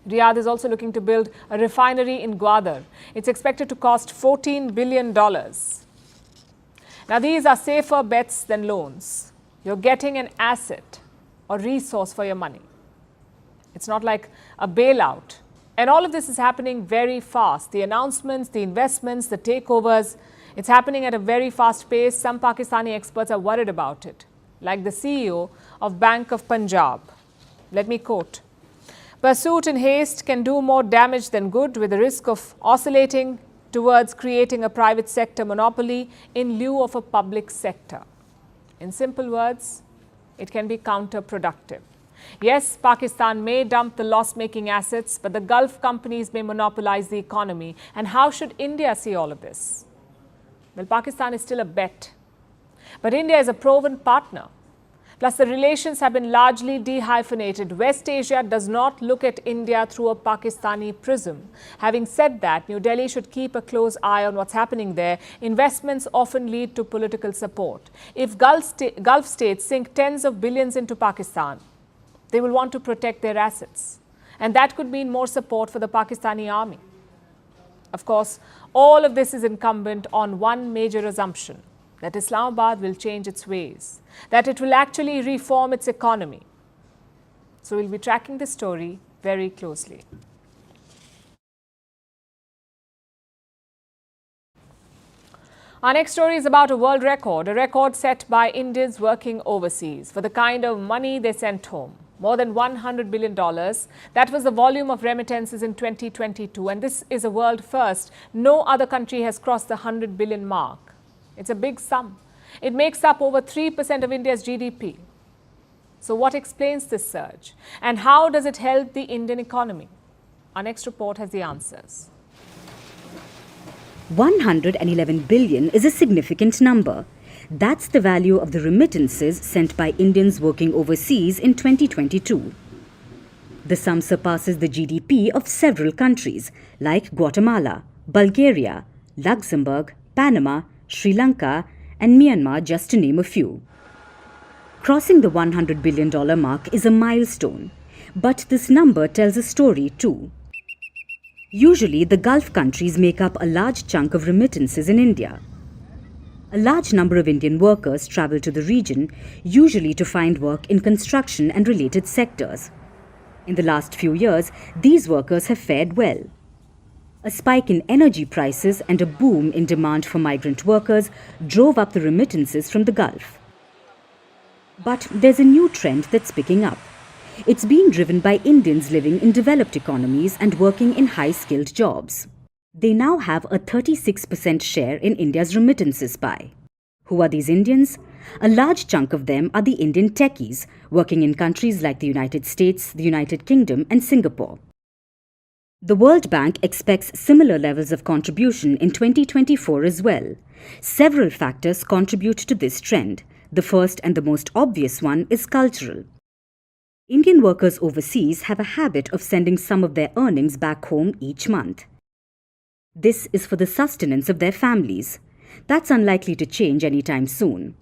Riyadh is also looking to build a refinery in Gwadar. It's expected to cost $14 billion. Now, these are safer bets than loans. You're getting an asset or resource for your money. It's not like a bailout. And all of this is happening very fast. The announcements, the investments, the takeovers, it's happening at a very fast pace. Some Pakistani experts are worried about it, like the CEO of Bank of Punjab. Let me quote. Pursuit in haste can do more damage than good, with the risk of oscillating towards creating a private sector monopoly in lieu of a public sector. In simple words, it can be counterproductive. Yes, Pakistan may dump the loss-making assets, but the Gulf companies may monopolize the economy. And how should India see all of this? Well, Pakistan is still a bet. But India is a proven partner. Plus, the relations have been largely dehyphenated. West Asia does not look at India through a Pakistani prism. Having said that, New Delhi should keep a close eye on what's happening there. Investments often lead to political support. If Gulf states sink tens of billions into Pakistan, they will want to protect their assets. And that could mean more support for the Pakistani army. Of course, all of this is incumbent on one major assumption, that Islamabad will change its ways, that it will actually reform its economy. So we'll be tracking this story very closely. Our next story is about a world record, a record set by Indians working overseas for the kind of money they sent home. More than $100 billion. That was the volume of remittances in 2022. And this is a world first. No other country has crossed the 100 billion mark. It's a big sum. It makes up over 3% of India's GDP. So what explains this surge? And how does it help the Indian economy? Our next report has the answers. 111 billion is a significant number. That's the value of the remittances sent by Indians working overseas in 2022. The sum surpasses the GDP of several countries like Guatemala, Bulgaria, Luxembourg, Panama, Sri Lanka, and Myanmar, just to name a few. Crossing the $100 billion mark is a milestone, but this number tells a story too. Usually, the Gulf countries make up a large chunk of remittances in India. A large number of Indian workers travel to the region, usually to find work in construction and related sectors. In the last few years, these workers have fared well. A spike in energy prices and a boom in demand for migrant workers drove up the remittances from the Gulf. But there's a new trend that's picking up. It's being driven by Indians living in developed economies and working in high-skilled jobs. They now have a 36% share in India's remittances pie. Who are these Indians? A large chunk of them are the Indian techies, working in countries like the United States, the United Kingdom, and Singapore. The World Bank expects similar levels of contribution in 2024 as well. Several factors contribute to this trend. The first and the most obvious one is cultural. Indian workers overseas have a habit of sending some of their earnings back home each month. This is for the sustenance of their families. That's unlikely to change anytime soon.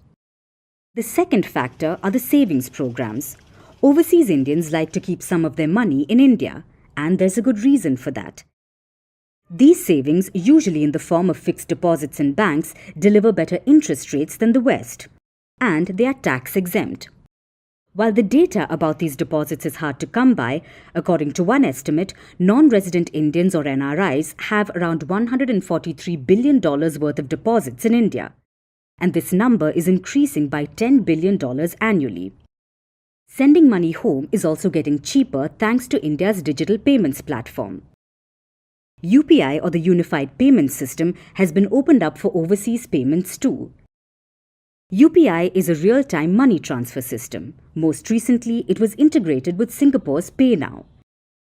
The second factor are the savings programs. Overseas Indians like to keep some of their money in India, and there's a good reason for that. These savings, usually in the form of fixed deposits in banks, deliver better interest rates than the West, and they are tax exempt. While the data about these deposits is hard to come by, according to one estimate, non-resident Indians or NRIs have around $143 billion worth of deposits in India. And this number is increasing by $10 billion annually. Sending money home is also getting cheaper thanks to India's digital payments platform. UPI, or the Unified Payments System, has been opened up for overseas payments too. UPI is a real-time money transfer system. Most recently, it was integrated with Singapore's PayNow.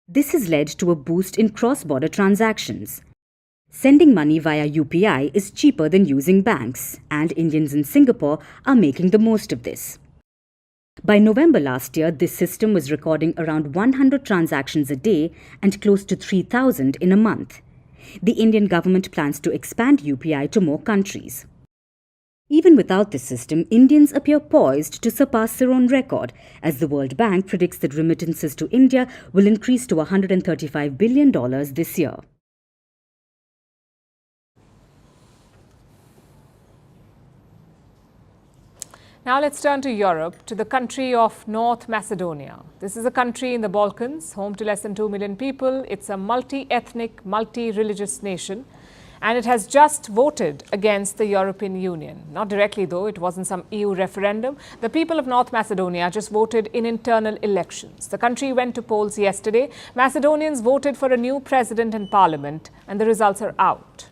This has led to a boost in cross-border transactions. Sending money via UPI is cheaper than using banks, and Indians in Singapore are making the most of this. By November last year, this system was recording around 100 transactions a day and close to 3,000 in a month. The Indian government plans to expand UPI to more countries. Even without this system, Indians appear poised to surpass their own record, as the World Bank predicts that remittances to India will increase to $135 billion this year. Now let's turn to Europe, to the country of North Macedonia. This is a country in the Balkans, home to less than 2 million people. It's a multi-ethnic, multi-religious nation, and it has just voted against the European Union. Not directly though, it wasn't some EU referendum. The people of North Macedonia just voted in internal elections. The country went to polls yesterday. Macedonians voted for a new president and parliament, and the results are out.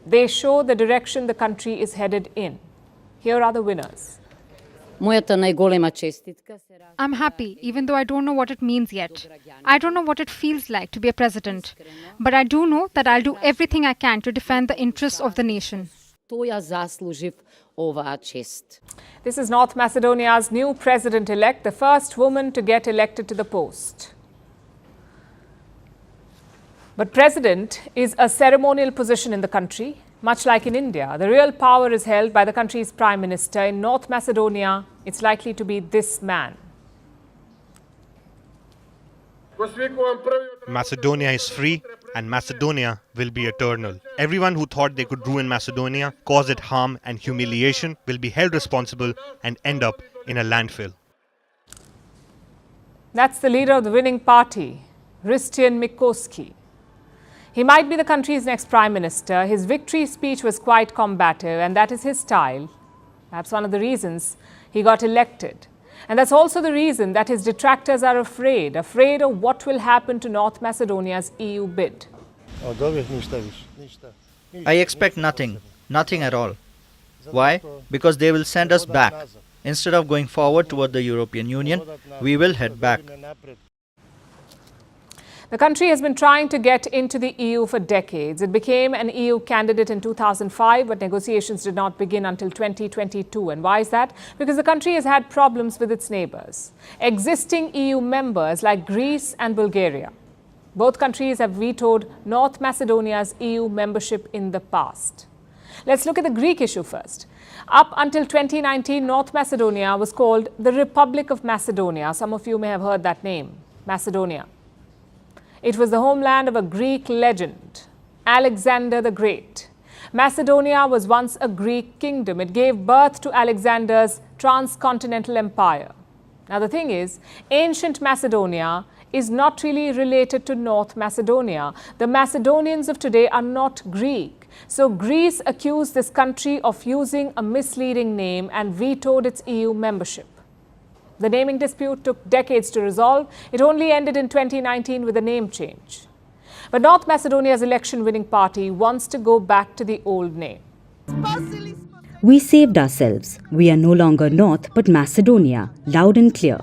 They show the direction the country is headed in. Here are the winners. I'm happy, even though I don't know what it means yet. I don't know what it feels like to be a president. But I do know that I'll do everything I can to defend the interests of the nation. This is North Macedonia's new president-elect, the first woman to get elected to the post. But president is a ceremonial position in the country. Much like in India, the real power is held by the country's prime minister. In North Macedonia, it's likely to be this man. Macedonia is free and Macedonia will be eternal. Everyone who thought they could ruin Macedonia, cause it harm and humiliation will be held responsible and end up in a landfill. That's the leader of the winning party, Hristijan Mikoski. He might be the country's next prime minister. His victory speech was quite combative, and that is his style. Perhaps one of the reasons he got elected. And that's also the reason that his detractors are afraid of what will happen to North Macedonia's EU bid. I expect nothing at all. Why? Because they will send us back. Instead of going forward toward the European Union, we will head back. The country has been trying to get into the EU for decades. It became an EU candidate in 2005, but negotiations did not begin until 2022. And why is that? Because the country has had problems with its neighbors, existing EU members like Greece and Bulgaria. Both countries have vetoed North Macedonia's EU membership in the past. Let's look at the Greek issue first. Up until 2019, North Macedonia was called the Republic of Macedonia. Some of you may have heard that name, Macedonia. It was the homeland of a Greek legend, Alexander the Great. Macedonia was once a Greek kingdom. It gave birth to Alexander's transcontinental empire. Now the thing is, ancient Macedonia is not really related to North Macedonia. The Macedonians of today are not Greek. So Greece accused this country of using a misleading name and vetoed its EU membership. The naming dispute took decades to resolve. It only ended in 2019 with a name change. But North Macedonia's election-winning party wants to go back to the old name. We saved ourselves. We are no longer North but Macedonia, loud and clear.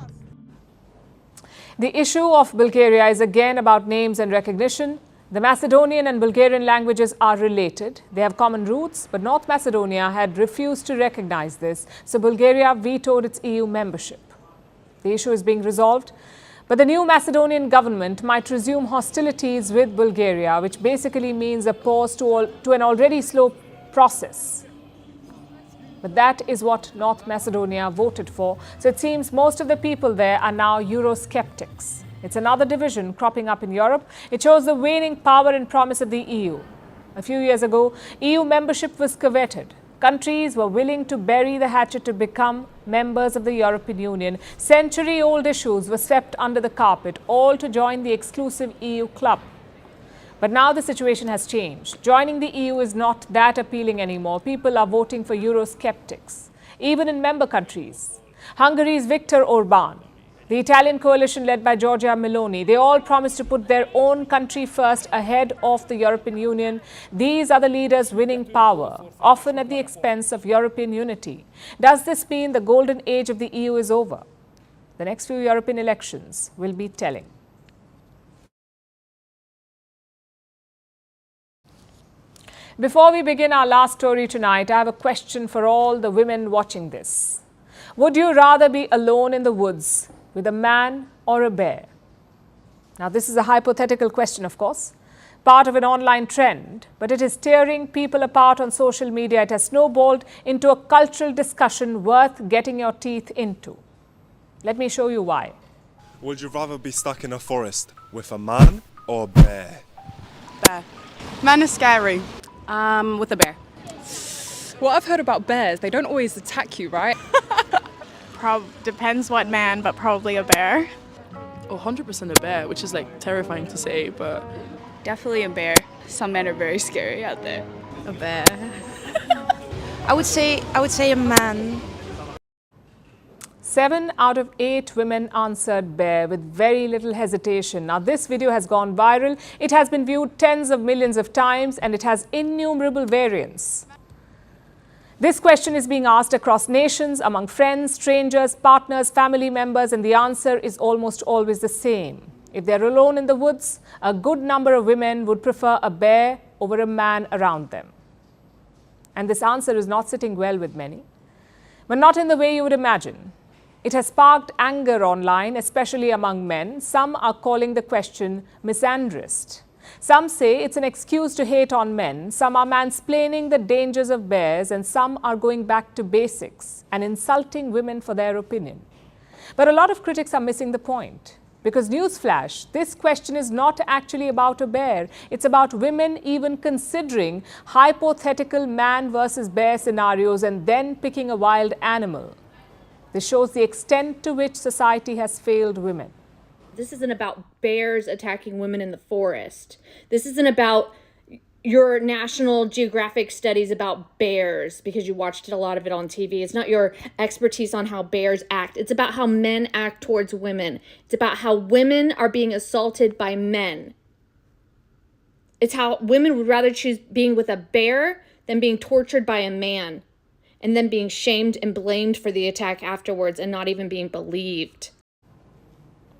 The issue of Bulgaria is again about names and recognition. The Macedonian and Bulgarian languages are related. They have common roots, but North Macedonia had refused to recognize this, so Bulgaria vetoed its EU membership. The issue is being resolved, but the new Macedonian government might resume hostilities with Bulgaria, which basically means a pause to an already slow process. But that is what North Macedonia voted for, so it seems most of the people there are now Eurosceptics. It's another division cropping up in Europe. It shows the waning power and promise of the EU. A few years ago, EU membership was coveted. Countries were willing to bury the hatchet to become members of the European Union. Century-old issues were swept under the carpet, all to join the exclusive EU club. But now the situation has changed. Joining the EU is not that appealing anymore. People are voting for Eurosceptics, even in member countries. Hungary's Viktor Orban the Italian coalition led by Giorgia Meloni, they all promised to put their own country first ahead of the European Union. These are the leaders winning power, often at the expense of European unity. Does this mean the golden age of the EU is over? The next few European elections will be telling. Before we begin our last story tonight, I have a question for all the women watching this. Would you rather be alone in the woods with a man or a bear? Now, this is a hypothetical question, of course, part of an online trend, but it is tearing people apart on social media. It has snowballed into a cultural discussion worth getting your teeth into. Let me show you why. Would you rather be stuck in a forest with a man or a bear? Bear. Man is scary. With a bear. What I've heard about bears, they don't always attack you, right? Depends what man, but probably a bear. 100% a bear, which is like terrifying to say, but Definitely a bear. Some men are very scary out there. a bear. I would say a man. 7 out of 8 women answered bear with very little hesitation. Now, this video has gone viral. It has been viewed tens of millions of times and it has innumerable variants. This question is being asked across nations, among friends, strangers, partners, family members, and the answer is almost always the same. If they're alone in the woods, a good number of women would prefer a bear over a man around them. And this answer is not sitting well with many, but not in the way you would imagine. It has sparked anger online, especially among men. Some are calling the question misandrist. Some say it's an excuse to hate on men. Some are mansplaining the dangers of bears, and some are going back to basics and insulting women for their opinion. But a lot of critics are missing the point. Because newsflash, this question is not actually about a bear. It's about women even considering hypothetical man versus bear scenarios and then picking a wild animal. This shows the extent to which society has failed women. This isn't about bears attacking women in the forest. This isn't about your National Geographic studies about bears because you watched a lot of it on TV. It's not your expertise on how bears act. It's about how men act towards women. It's about how women are being assaulted by men. It's how women would rather choose being with a bear than being tortured by a man and then being shamed and blamed for the attack afterwards and not even being believed.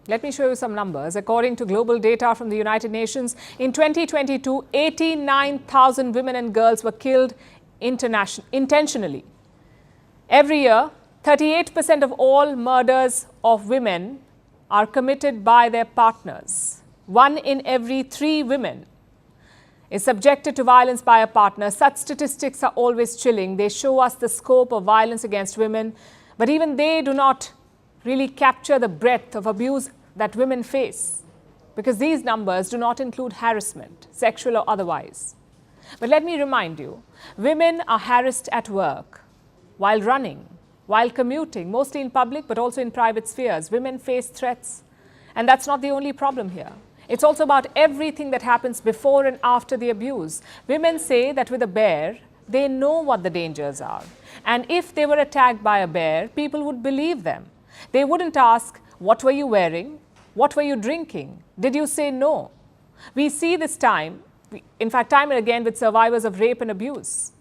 Let me show you some numbers. According to global data from the United Nations, in 2022, 89,000 women and girls were killed intentionally. Every year, 38% of all murders of women are committed by their partners. 1 in every 3 women is subjected to violence by a partner. Such statistics are always chilling. They show us the scope of violence against women, but even they do not really capture the breadth of abuse that women face, because these numbers do not include harassment, sexual or otherwise. But let me remind you, women are harassed at work, while running, while commuting, mostly in public but also in private spheres. Women face threats, and that's not the only problem here. It's also about everything that happens before and after the abuse. Women say that with a bear, they know what the dangers are. And if they were attacked by a bear, people would believe them. They wouldn't ask, what were you wearing? What were you drinking? Did you say no? We see this time, in fact, time and again with survivors of rape and abuse.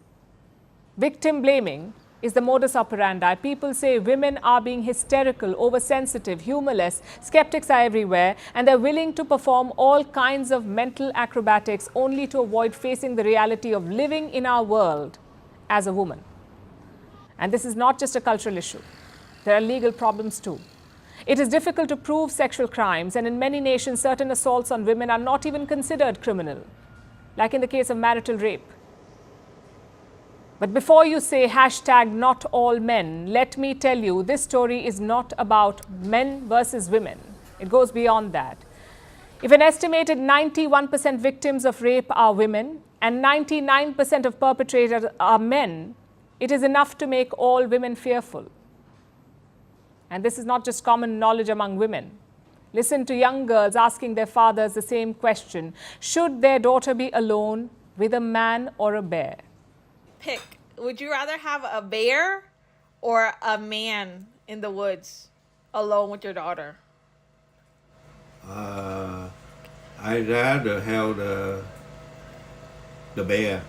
Victim blaming is the modus operandi. People say women are being hysterical, oversensitive, humorless. Skeptics are everywhere, and they're willing to perform all kinds of mental acrobatics only to avoid facing the reality of living in our world as a woman. And this is not just a cultural issue. There are legal problems too. It is difficult to prove sexual crimes, and in many nations, certain assaults on women are not even considered criminal, like in the case of marital rape. But before you say #not all men, let me tell you, this story is not about men versus women. It goes beyond that. If an estimated 91% victims of rape are women and 99% of perpetrators are men, it is enough to make all women fearful. And this is not just common knowledge among women. Listen to young girls asking their fathers the same question. Should their daughter be alone with a man or a bear? Pick. Would you rather have a bear or a man in the woods? alone with your daughter? I'd rather have the bear.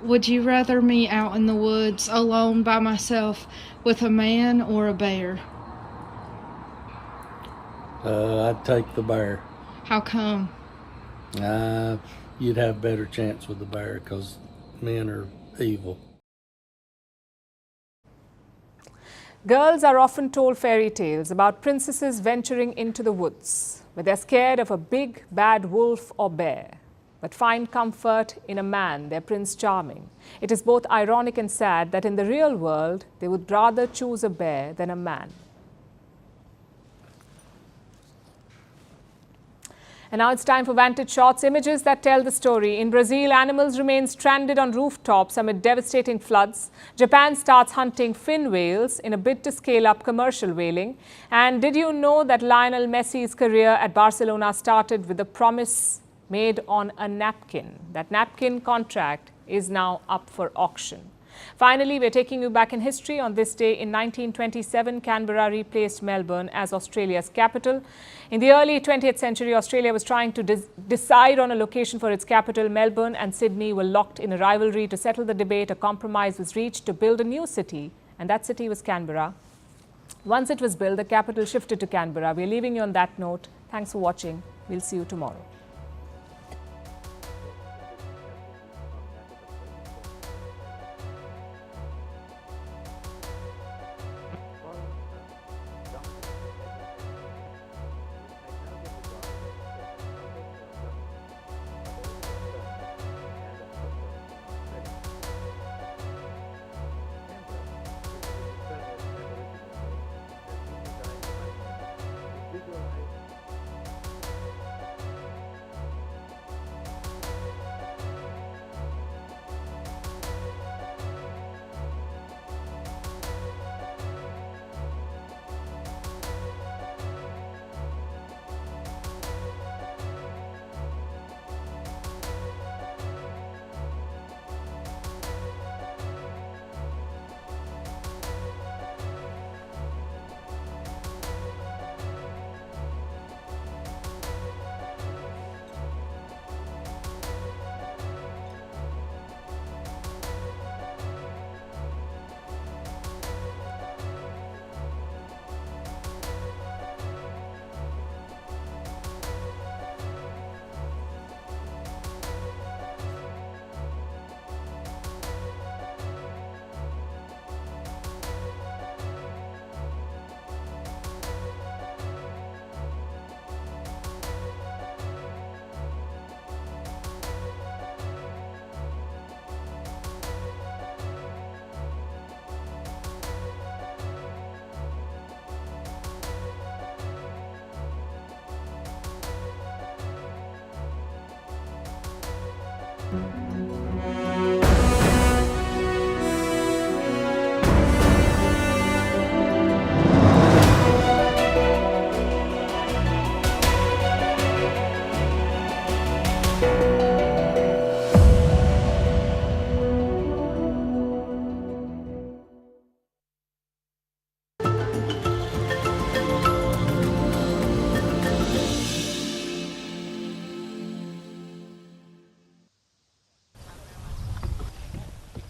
Would you rather me out in the woods alone by myself with a man or a bear? I'd take the bear. How come? You'd have a better chance with the bear because men are evil. Girls are often told fairy tales about princesses venturing into the woods, where they're scared of a big, bad wolf or bear, but find comfort in a man, their Prince Charming. It is both ironic and sad that in the real world, they would rather choose a bear than a man. And now it's time for Vantage Shots, images that tell the story. In Brazil, animals remain stranded on rooftops amid devastating floods. Japan starts hunting fin whales in a bid to scale up commercial whaling. And did you know that Lionel Messi's career at Barcelona started with a promise made on a napkin? That napkin contract is now up for auction. Finally, we're taking you back in history. On this day in 1927, Canberra replaced Melbourne as Australia's capital. In the early 20th century, Australia was trying to decide on a location for its capital. Melbourne and Sydney were locked in a rivalry. To settle the debate, a compromise was reached to build a new city, and that city was Canberra. Once it was built, the capital shifted to Canberra. We're leaving you on that note. Thanks for watching. We'll see you tomorrow.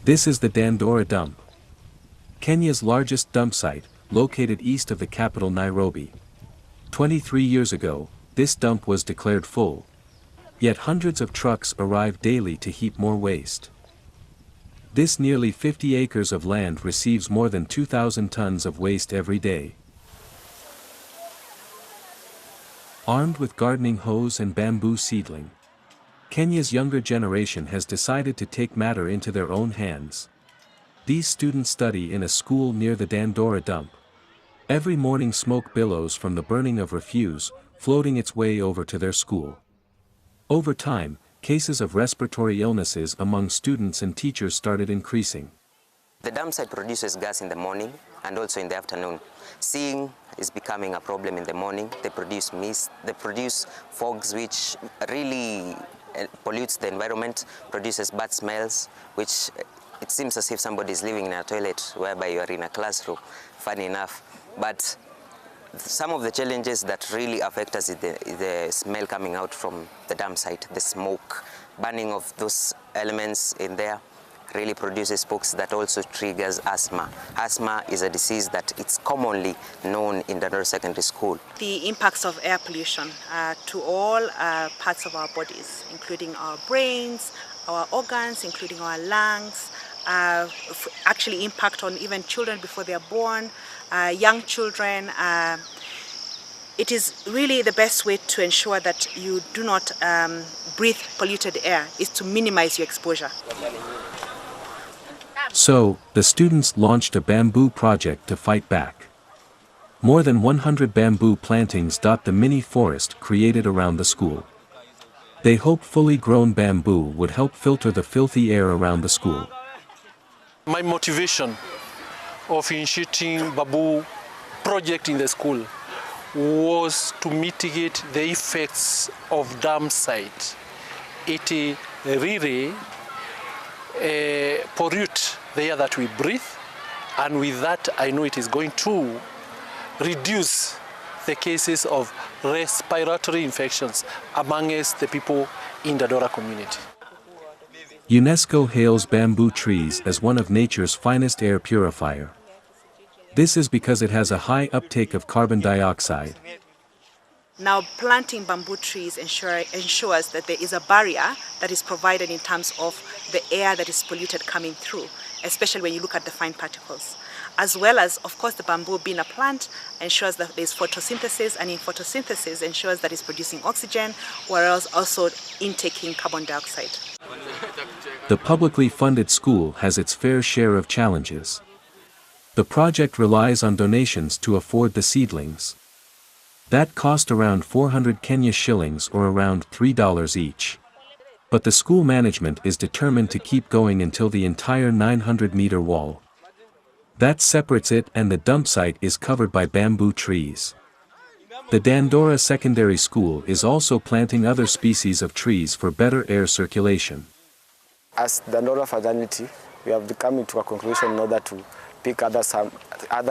This is the Dandora dump, Kenya's largest dump site, located east of the capital Nairobi. 23 years ago, this dump was declared full. Yet hundreds of trucks arrive daily to heap more waste. This nearly 50 acres of land receives more than 2,000 tons of waste every day. Armed with gardening hose and bamboo seedling, Kenya's younger generation has decided to take matter into their own hands. These students study in a school near the Dandora dump. Every morning smoke billows from the burning of refuse, floating its way over to their school. Over time, cases of respiratory illnesses among students and teachers started increasing. The dump site produces gas in the morning and also in the afternoon. Seeing is becoming a problem in the morning. They produce mist, they produce fogs which really pollutes the environment, produces bad smells, which it seems as if somebody is living in a toilet whereby you are in a classroom, funny enough. But some of the challenges that really affect us is the smell coming out from the dam site, the smoke. Burning of those elements in there really produces spokes that also triggers asthma. Asthma is a disease that it's commonly known in Dandora Secondary School. The impacts of air pollution to all parts of our bodies, including our brains, our organs, including our lungs, actually impact on even children before they are born, young children. It is really the best way to ensure that you do not breathe polluted air is to minimize your exposure. So, the students launched a bamboo project to fight back. More than 100 bamboo plantings dot the mini forest created around the school. They hope fully grown bamboo would help filter the filthy air around the school. My motivation of initiating Baboo Project in the school was to mitigate the effects of dam site. It really pollute the air that we breathe, and with that I know it is going to reduce the cases of respiratory infections amongst the people in the Dandora community. UNESCO hails bamboo trees as one of nature's finest air purifier. This is because it has a high uptake of carbon dioxide. Now, planting bamboo trees ensures that there is a barrier that is provided in terms of the air that is polluted coming through, especially when you look at the fine particles. As well as, of course, the bamboo being a plant ensures that there is photosynthesis, and in photosynthesis ensures that it's producing oxygen, whereas also intaking carbon dioxide. The publicly funded school has its fair share of challenges. The project relies on donations to afford the seedlings. That cost around 400 Kenya shillings or around $3 each. But the school management is determined to keep going until the entire 900-meter wall that separates it and the dump site is covered by bamboo trees. The Dandora Secondary School is also planting other species of trees for better air circulation. As Dandora fraternity, we have come into a conclusion in order to pick other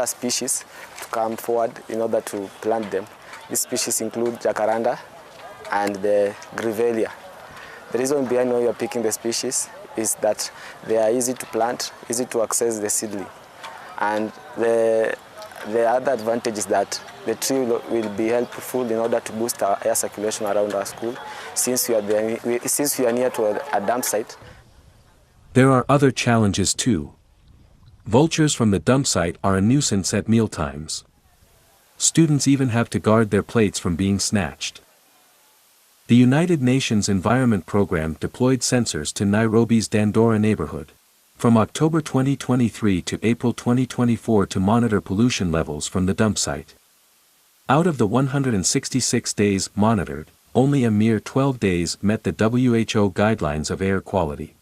species to come forward in order to plant them. These species include jacaranda and the grevillea. The reason behind why we are picking the species is that they are easy to plant, easy to access the seedling. And the other advantage is that the tree will be helpful in order to boost our air circulation around our school, since we are near to a dump site. There are other challenges too. Vultures from the dump site are a nuisance at mealtimes. Students even have to guard their plates from being snatched. The United Nations Environment Programme deployed sensors to Nairobi's Dandora neighborhood from October 2023 to April 2024 to monitor pollution levels from the dump site. Out of the 166 days monitored, only a mere 12 days met the WHO guidelines of air quality.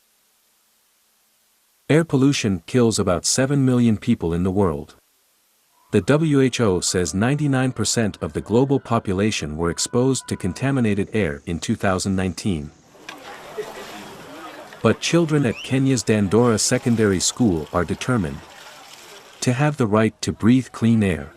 Air pollution kills about 7 million people in the world. The WHO says 99% of the global population were exposed to contaminated air in 2019. But children at Kenya's Dandora Secondary School are determined to have the right to breathe clean air.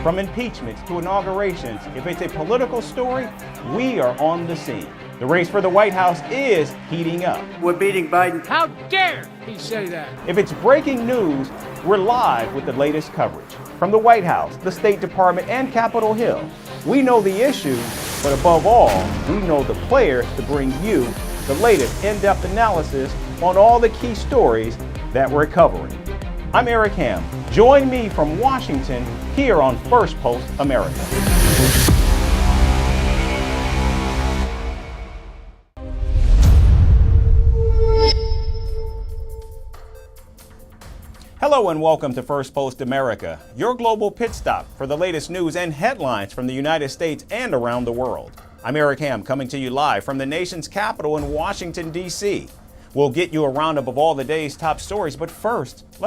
From impeachments to inaugurations, if it's a political story, we are on the scene. The race for the White House is heating up. We're beating Biden. How dare he say that? If it's breaking news, we're live with the latest coverage. From the White House, the State Department, and Capitol Hill, we know the issues, but above all, we know the players to bring you the latest in-depth analysis on all the key stories that we're covering. I'm Eric Ham. Join me from Washington here on Firstpost America. Hello and welcome to Firstpost America, your global pit stop for the latest news and headlines from the United States and around the world. I'm Eric Ham, coming to you live from the nation's capital in Washington, D.C. We'll get you a roundup of all the day's top stories, but first, let's